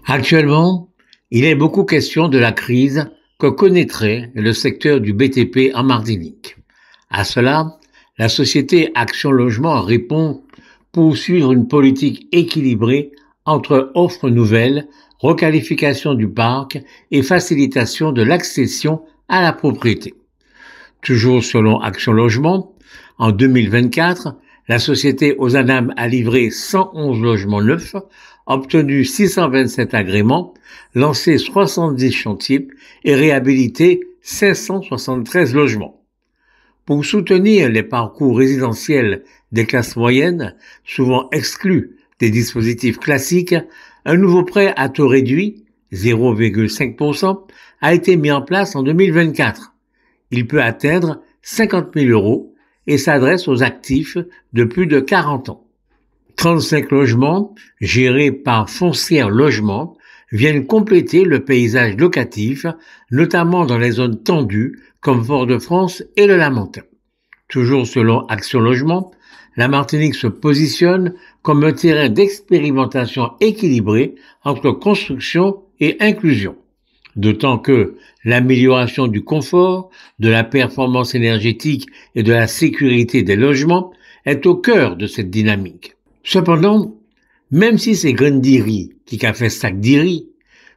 Actuellement, il est beaucoup question de la crise que connaîtrait le secteur du BTP en Martinique. À cela, la société Action Logement répond pour suivre une politique équilibrée entre offres nouvelles, requalification du parc et facilitation de l'accession à la propriété. Toujours selon Action Logement, en 2024, la société Ozanam a livré 111 logements neufs, obtenu 627 agréments, lancé 70 chantiers et réhabilité 573 logements. Pour soutenir les parcours résidentiels des classes moyennes, souvent exclus des dispositifs classiques, un nouveau prêt à taux réduit, 0,5%, a été mis en place en 2024. Il peut atteindre 50 000 euros et s'adresse aux actifs de plus de 40 ans. 35 logements, gérés par Foncière Logement, viennent compléter le paysage locatif, notamment dans les zones tendues comme Fort-de-France et le Lamentin. Toujours selon Action Logement, la Martinique se positionne comme un terrain d'expérimentation équilibré entre construction et inclusion. D'autant que l'amélioration du confort, de la performance énergétique et de la sécurité des logements est au cœur de cette dynamique. Cependant, même si c'est Grandiri qui a fait sac d'Iri,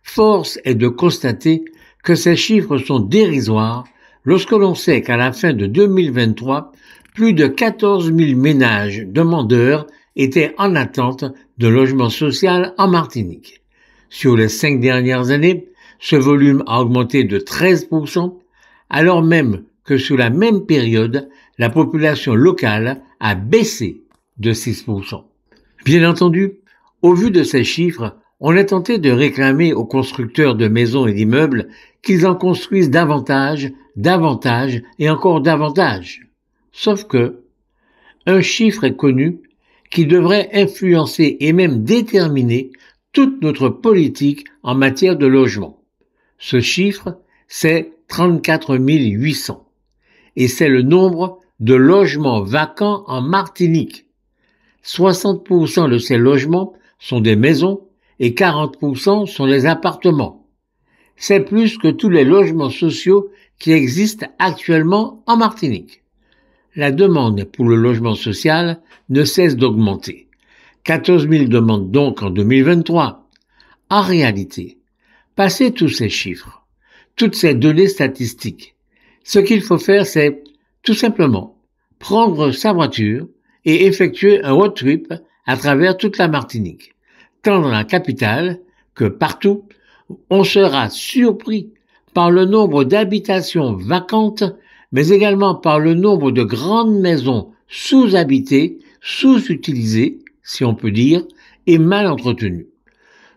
force est de constater que ces chiffres sont dérisoires lorsque l'on sait qu'à la fin de 2023, plus de 14 000 ménages demandeurs étaient en attente de logement social en Martinique. Sur les 5 dernières années, ce volume a augmenté de 13%, alors même que sur la même période, la population locale a baissé de 6%. Bien entendu, au vu de ces chiffres, on est tenté de réclamer aux constructeurs de maisons et d'immeubles qu'ils en construisent davantage et encore davantage. Sauf que, un chiffre est connu qui devrait influencer et même déterminer toute notre politique en matière de logement. Ce chiffre, c'est 34 800. Et c'est le nombre de logements vacants en Martinique. 60% de ces logements sont des maisons et 40% sont des appartements. C'est plus que tous les logements sociaux qui existent actuellement en Martinique. La demande pour le logement social ne cesse d'augmenter. 14 000 demandes donc en 2023. En réalité, passez tous ces chiffres, toutes ces données statistiques, ce qu'il faut faire, c'est tout simplement prendre sa voiture et effectuer un road trip à travers toute la Martinique, tant dans la capitale que partout. On sera surpris par le nombre d'habitations vacantes, mais également par le nombre de grandes maisons sous-habitées, sous-utilisées, si on peut dire, et mal entretenues.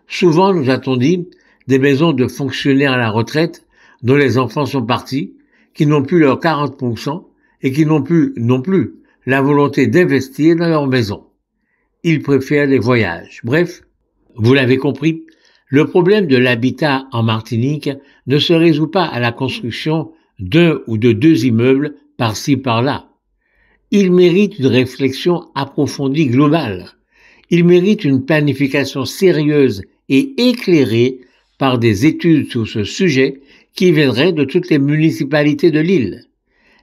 Souvent, nous a-t-on dit, des maisons de fonctionnaires à la retraite dont les enfants sont partis, qui n'ont plus leurs 40% et qui n'ont plus non plus la volonté d'investir dans leur maison. Ils préfèrent les voyages. Bref, vous l'avez compris, le problème de l'habitat en Martinique ne se résout pas à la construction d'un ou de 2 immeubles par-ci par-là. Il mérite une réflexion approfondie globale. Il mérite une planification sérieuse et éclairée par des études sur ce sujet qui viendraient de toutes les municipalités de l'île.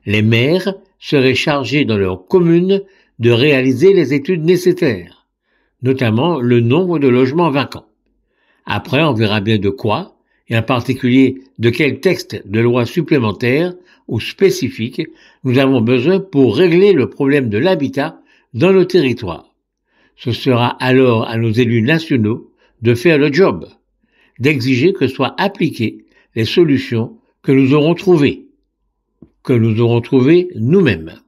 Les maires seraient chargés dans leur commune de réaliser les études nécessaires, notamment le nombre de logements vacants. Après, on verra bien de quoi, et en particulier de quel texte de loi supplémentaire ou spécifique nous avons besoin pour régler le problème de l'habitat dans nos territoires. Ce sera alors à nos élus nationaux de faire le job, d'exiger que soient appliquées les solutions que nous aurons trouvées nous-mêmes.